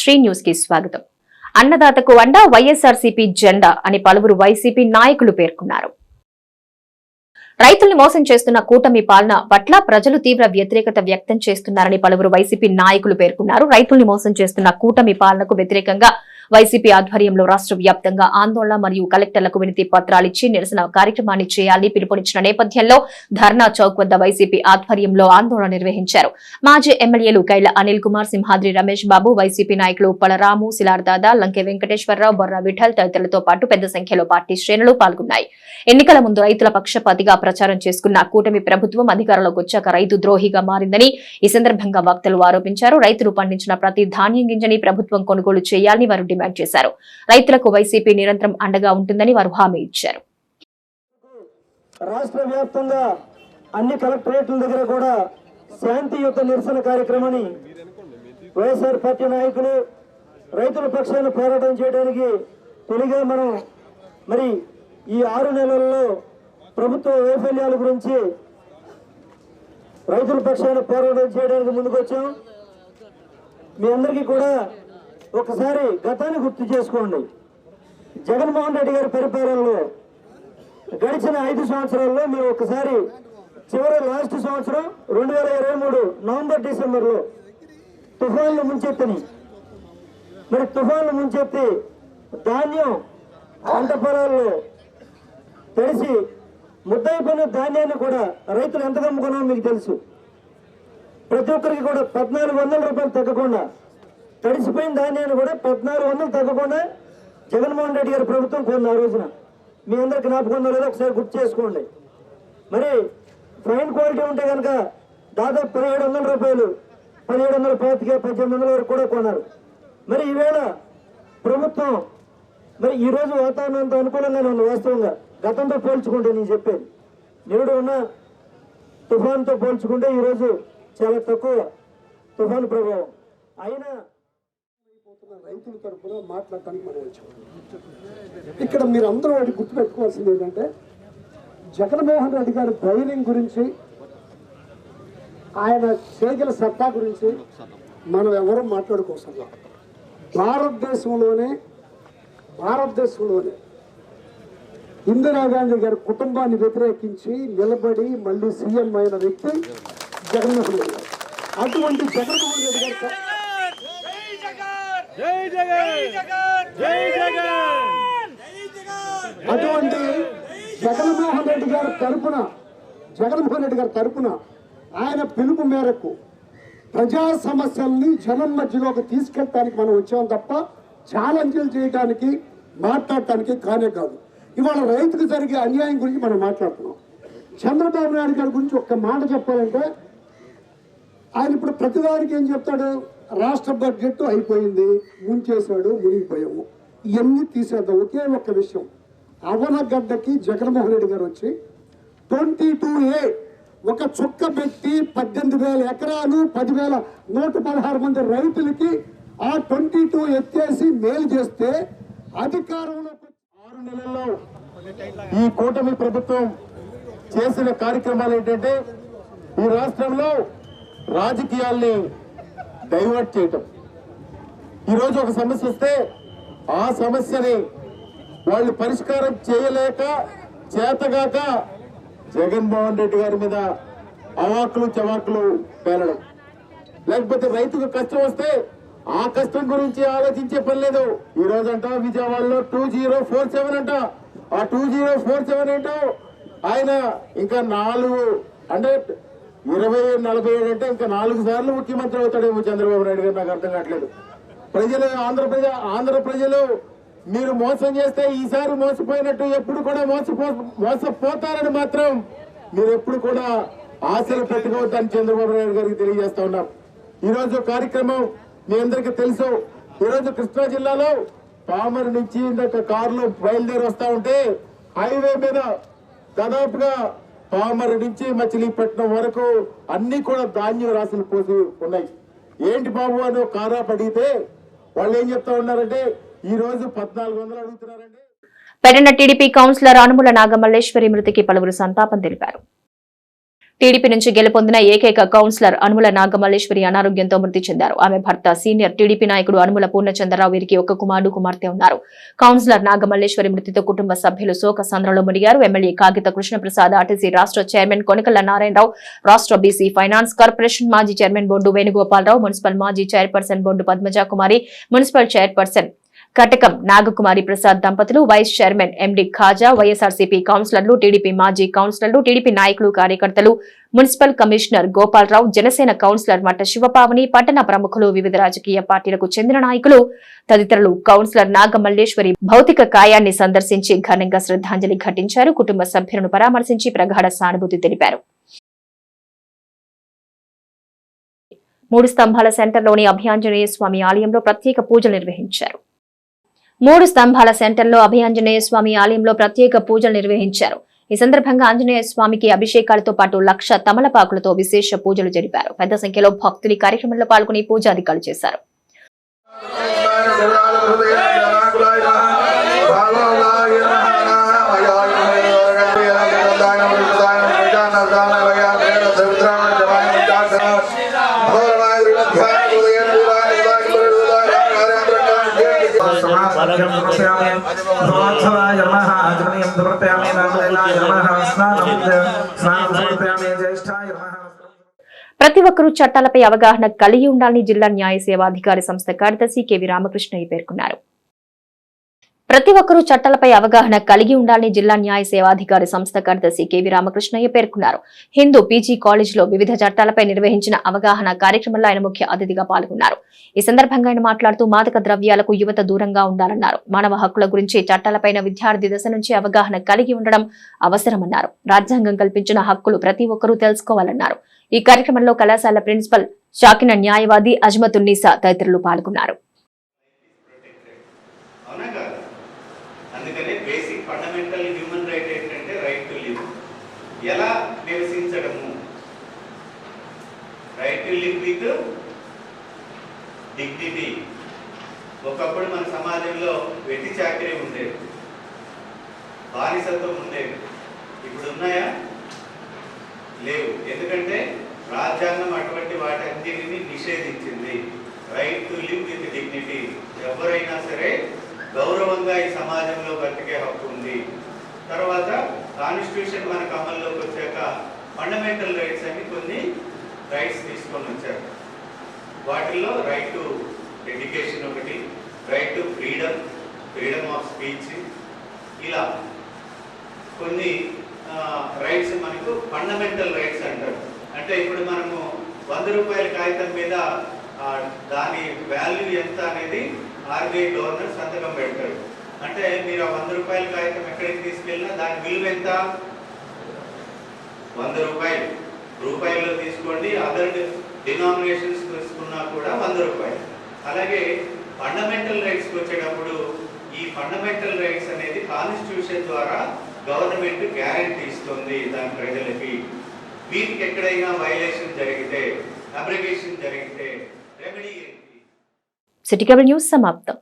Shri news కి స్వాగతం. అన్నదాతకు అండ వైఎస్ఆర్సీపీ జెండా అని పలువురు వైసీపీ నాయకులు పేర్కొన్నారు. రైతుల్ని మోసం చేస్తున్న కూటమి పాలన పట్ల ప్రజలు తీవ్ర వ్యతిరేకత వ్యక్తం చేస్తున్నారని పలువురు వైసీపీ నాయకులు పేర్కొన్నారు. రైతుల్ని మోసం చేస్తున్న కూటమి పాలనకు వ్యతిరేకంగా వైసీపీ ఆధ్వర్యంలో రాష్ట్ర వ్యాప్తంగా ఆందోళన మరియు కలెక్టర్లకు వినతి పత్రాలిచ్చి నిరసన కార్యక్రమాన్ని చేయాలని పిలుపునిచ్చిన నేపథ్యంలో ధర్నా చౌక్ వద్ద వైసీపీ ఆధ్వర్యంలో ఆందోళన నిర్వహించారు. మాజీ ఎమ్మెల్యేలు కైల అనిల్ కుమార్, సింహాద్రి రమేష్ బాబు, వైసీపీ నాయకులు ఉప్పలరాము, శిలార్దాదా, లంకె వెంకటేశ్వరరావు, బొర్రా విఠల్ తదితరులతో పాటు పెద్ద సంఖ్యలో పార్టీ శ్రేణులు పాల్గొన్నాయి. ఎన్నికల ముందు రైతుల పక్షపాతిగా ప్రచారం చేసుకున్న కూటమి ప్రభుత్వం అధికారంలోకి వచ్చాక రైతు ద్రోహిగా మారిందని ఈ సందర్భంగా వక్తలు ఆరోపించారు. రైతులు పండించిన ప్రతి ధాన్యం గింజని ప్రభుత్వం కొనుగోలు చేయాలని వారు డిమాండ్ చేశారు. రైతులకు వైసీపీ నిరంతరం అండగా ఉంటుందని వారు హామీ ఇచ్చారు. రాష్ట్ర వ్యాప్తంగా అన్ని కలెక్టరేట్ల దగ్గర కూడా శాంతియుత నిరసన కార్యక్రమాన్ని వైఎస్ఆర్ పార్టీ నాయకులు రైతుల పక్షాన పోరాటం చేయడానికి తొలిగా మనం మరి ఈ 6 నెలల్లో ప్రభుత్వ వైఫల్యాల గురించి రైతుల పక్షాన పోరాటం చేయడానికి ముందుకు వచ్చాం. మీ అందరికీ కూడా ఒకసారి గతాన్ని గుర్తు చేసుకోండి. జగన్మోహన్ రెడ్డి గారి పరిపాలనలో గడిచిన 5 సంవత్సరాల్లో మీరు ఒకసారి చివరి లాస్ట్ సంవత్సరం 2023 నవంబర్ డిసెంబర్లో తుఫాన్లు ముంచెత్తని మరి తుఫాన్లు ముంచెత్తి ధాన్యం పంట పొలాల్లో తడిసి ముద్దైపోయిన ధాన్యాన్ని కూడా రైతులు ఎంత అమ్ముకున్నామో మీకు తెలుసు. ప్రతి ఒక్కరికి కూడా 1400 రూపాయలు తగ్గకుండా తడిసిపోయిన ధాన్యాన్ని కూడా 1400 తగ్గకుండా జగన్మోహన్ రెడ్డి గారి ప్రభుత్వం కొంది ఆ రోజున. మీ అందరికి జ్ఞాపకం ఉందో లేదో ఒకసారి గుర్తు చేసుకోండి. మరి ఫైన్ క్వాలిటీ ఉంటే కనుక దాదాపు 1700 రూపాయలు, 1725, 1800 వరకు కూడా కొన్నారు. మరి ఈవేళ ప్రభుత్వం మరి ఈరోజు వాతావరణం అంత అనుకూలంగానే ఉంది. వాస్తవంగా గతంతో పోల్చుకుంటే నేను చెప్పేది నిరుడు ఉన్న తుఫాన్తో పోల్చుకుంటే ఈరోజు చాలా తక్కువ తుఫాను ప్రభావం అయినా రైతుల తరఫున మాట్లాడటానికి మనం వచ్చాం. ఇక్కడ మీరు అందరూ వాటి గుర్తుపెట్టుకోవాల్సింది ఏంటంటే జగన్మోహన్ రెడ్డి గారి ధైర్యం గురించి, ఆయన చేయగల సత్తా గురించి మనం ఎవరూ మాట్లాడుకోసం. భారతదేశంలోనే ఇందిరాగాంధీ గారి కుటుంబాన్ని వ్యతిరేకించి నిలబడి మళ్ళీ సీఎం అయిన వ్యక్తి జగన్మోహన్ రెడ్డి గారు. అటువంటి జగన్మోహన్ రెడ్డి గారు అటువంటి జగన్మోహన్ రెడ్డి గారి తరపున ఆయన పిలుపు మేరకు ప్రజా సమస్యల్ని జనం మధ్యలోకి తీసుకెళ్ళడానికి మనం వచ్చాం తప్ప ఛాలెంజ్లు చేయడానికి మాట్లాడటానికి కానే కాదు. ఇవాళ రైతుకు జరిగే అన్యాయం గురించి మనం మాట్లాడుతున్నాం. చంద్రబాబు నాయుడు గారి గురించి ఒక్క మాట చెప్పాలంటే ఆయన ఇప్పుడు ప్రతిదానికి ఏం చెప్తాడు, రాష్ట్ర బడ్జెట్ అయిపోయింది, ముంచేశాడు, మునిగిపోయాము, ఇవన్నీ తీసేద్దాం. ఒకే ఒక్క విషయం, అవనగడ్డకి జగన్మోహన్ రెడ్డి గారు వచ్చి 22A ఒక చుక్క పెట్టి 18,000 ఎకరాలు 10,116 మంది రైతులకి ఆ 22 ఎత్తేసి మేలు చేస్తే అధికారంలో 6 నెలల్లో ఈ కూటమి ప్రభుత్వం చేసిన కార్యక్రమాలు ఏంటంటే ఈ రాష్ట్రంలో రాజకీయాల్ని డైవర్ట్ చేయటం. ఈరోజు ఒక సమస్య వస్తే ఆ సమస్యని వాళ్ళు పరిష్కారం చేయలేక చేతగాక జగన్మోహన్ రెడ్డి గారి మీద అవాకులు చవాకులు పేలడం. లేకపోతే రైతుకు కష్టం వస్తే ఆ కష్టం గురించి ఆలోచించే పని లేదు. ఈ రోజంట విజయవాడలో 2047 అంట. ఆ 2047 ఏంటో ఆయన ఇంకా 2047 అంటే ఇంకా 4 సార్లు ముఖ్యమంత్రి అవుతాడేమో చంద్రబాబు నాయుడు గారు. నాకు అర్థం కావట్లేదు. ఆంధ్ర ప్రజలు మీరు మోసం చేస్తే ఈసారి మోసపోయినట్టు ఎప్పుడు కూడా మోసపోతారని మాత్రం మీరు ఎప్పుడు కూడా ఆశలు పెట్టుకోవద్దని చంద్రబాబు నాయుడు గారికి తెలియజేస్తా ఉన్నాం. ఈరోజు కార్యక్రమం మీ అందరికీ తెలుసు. ఈరోజు కృష్ణా జిల్లాలో పామర్ నుంచి ఇందాక కారులో బయలుదేరి వస్తా ఉంటే హైవే మీద దాదాపుగా పామర్ నుంచి మచిలీపట్నం వరకు అన్ని కూడా ధాన్యం రాసులు పోసి ఉన్నాయి. ఏంటి బాబు అని కారా పడితే వాళ్ళు ఏం చెప్తా ఉన్నారంటే ఈ రోజు 1400 అడుగుతున్నారండి. పెడన టీడీపీ కౌన్సిలర్ అనుముల నాగమల్లేశ్వరి మృతికి పలువురు సంతాపం తెలిపారు. టీడీపీ నుంచి గెలుపొందిన ఏకైక కౌన్సిలర్ అనుముల నాగమల్లేశ్వరి అనారోగ్యంతో మృతి చెందారు. ఆమె భర్త సీనియర్ టీడీపీ నాయకుడు అనుముల పూర్ణచంద్రరావు వీరికి ఒక కుమారుడు కుమార్తె ఉన్నారు. కౌన్సిలర్ నాగమల్లేశ్వరి మృతితో కుటుంబ సభ్యులు శోక సంద్రంలో మునిగారు. ఎమ్మెల్యే కాగిత కృష్ణప్రసాద్, ఆర్టీసీ రాష్ట్ర చైర్మన్ కొనకల్ల నారాయణరావు, రాష్ట్ర బీసీ ఫైనాన్స్ కార్పొరేషన్ మాజీ చైర్మన్ బొండు వేణుగోపాలరావు, మున్సిపల్ మాజీ chairperson Bondu Padmaja Kumari, municipal chairperson Katakam Nagakumari Prasad దంపతులు, vice chairman MD Khaja, YSRCP కౌన్సిలర్లు, టీడీపీ మాజీ కౌన్సిలర్లు, టీడీపీ నాయకులు, కార్యకర్తలు, municipal commissioner Gopalarao, Janasena councillor Matta Sivapavani, పట్టణ ప్రముఖులు, వివిధ రాజకీయ పార్టీలకు చెందిన నాయకులు తదితరులు కౌన్సిలర్ నాగమల్లేశ్వరి భౌతిక కాయాన్ని సందర్శించి ఘనంగా శ్రద్ధాంజలి ఘటించారు. కుటుంబ సభ్యులను పరామర్శించి ప్రగాఢ సానుభూతి తెలిపారు. 3 స్తంభాల సెంటర్లోని అభయాంజనేయ స్వామి ఆలయంలో ప్రత్యేక పూజలు నిర్వహించారు. 3 స్తంభాల సెంటర్లో అభయాంజనేయ స్వామి ఆలయంలో ప్రత్యేక పూజలు నిర్వహించారు. ఈ సందర్భంగా ఆంజనేయ స్వామికి అభిషేకాలతో పాటు 1,00,000 తమలపాకులతో విశేష పూజలు జరిపారు. పెద్ద సంఖ్యలో భక్తులు ఈ కార్యక్రమంలో పాల్గొని పూజాధికాలు చేశారు. ప్రతి ఒక్కరూ చట్టాలపై అవగాహన కలిగి ఉండాలని జిల్లా న్యాయ సేవాధికారి సంస్థ కార్యదర్శి కెవి రామకృష్ణయ్య పేర్కొన్నారు. ప్రతి ఒక్కరూ చట్టాలపై అవగాహన కలిగి ఉండాలని జిల్లా న్యాయ సేవాధికారి సంస్థ కార్యదర్శి కెవి రామకృష్ణయ్య పేర్కొన్నారు. హిందూ పీజీ కాలేజీలో వివిధ చట్టాలపై నిర్వహించిన అవగాహన కార్యక్రమంలో ఆయన ముఖ్య అతిథిగా పాల్గొన్నారు. ఈ సందర్భంగా ఆయన మాట్లాడుతూ మాదక ద్రవ్యాలకు యువత దూరంగా ఉండాలన్నారు. మానవ హక్కుల గురించి చట్టాలపైన విద్యార్థి దశ నుంచి అవగాహన కలిగి ఉండడం అవసరమన్నారు. రాజ్యాంగం కల్పించిన హక్కులు ప్రతి ఒక్కరూ తెలుసుకోవాలన్నారు. ఈ కార్యక్రమంలో కళాశాల ప్రిన్సిపల్ షాకిన న్యాయవాది అజ్మతున్నీసా తదితరులు పాల్గొన్నారు. అందుకనే బేసిక్ ఫండమెంటల్ హ్యూమన్ రైట్ ఏంటంటే రైట్ టు లివ్. ఎలా నివసించడము? Right to live with dignity. ఒకప్పుడు మన సమాజంలో వెట్టి చాకరీ ఉండేది, బానిసత్వం ఉండేది. ఇప్పుడు ఉన్నాయా? లేవు. ఎందుకంటే రాజ్యాంగం అటువంటి వాటన్నిటిని నిషేధించింది. Right to live with dignity. ఎవరైనా సరే గౌరవంగా ఈ సమాజంలో బతికే హక్కు ఉంది. తర్వాత కాన్స్టిట్యూషన్ మనకు అమల్లోకి వచ్చాక ఫండమెంటల్ రైట్స్ అని కొన్ని రైట్స్ తీసుకొని వచ్చారు. వాటిల్లో రైట్ టు ఎడ్యుకేషన్ ఒకటి, right to freedom of speech, ఇలా కొన్ని రైట్స్ మనకు ఫండమెంటల్ రైట్స్ అంటారు. అంటే ఇప్పుడు మనము 100 రూపాయల కాగితం మీద దాని వాల్యూ ఎంత అనేది ఆర్బీఐ గవర్నర్ సంతకం పెడతాడు. అంటే మీరు ఆ 100 రూపాయల కాగితం ఎక్కడికి తీసుకెళ్ళినా దాని విలువ ఎంత? 100 రూపాయలు. రూపాయల్లో తీసుకోండి, అదర్ డినామినేషన్స్ తీసుకున్నా కూడా 100 రూపాయలు. అలాగే ఫండమెంటల్ రైట్స్కి వచ్చేటప్పుడు ఈ ఫండమెంటల్ రైట్స్ అనేది కాన్స్టిట్యూషన్ ద్వారా గవర్నమెంట్ గ్యారెంటీ ఇస్తుంది దాని ప్రజలకి. వీటికి ఎక్కడైనా వైలేషన్ జరిగితే, అబ్రిగేషన్ జరిగితే రెమెడీ ఏంటి? సిటీ కేబుల్ న్యూస్ సమాప్తం.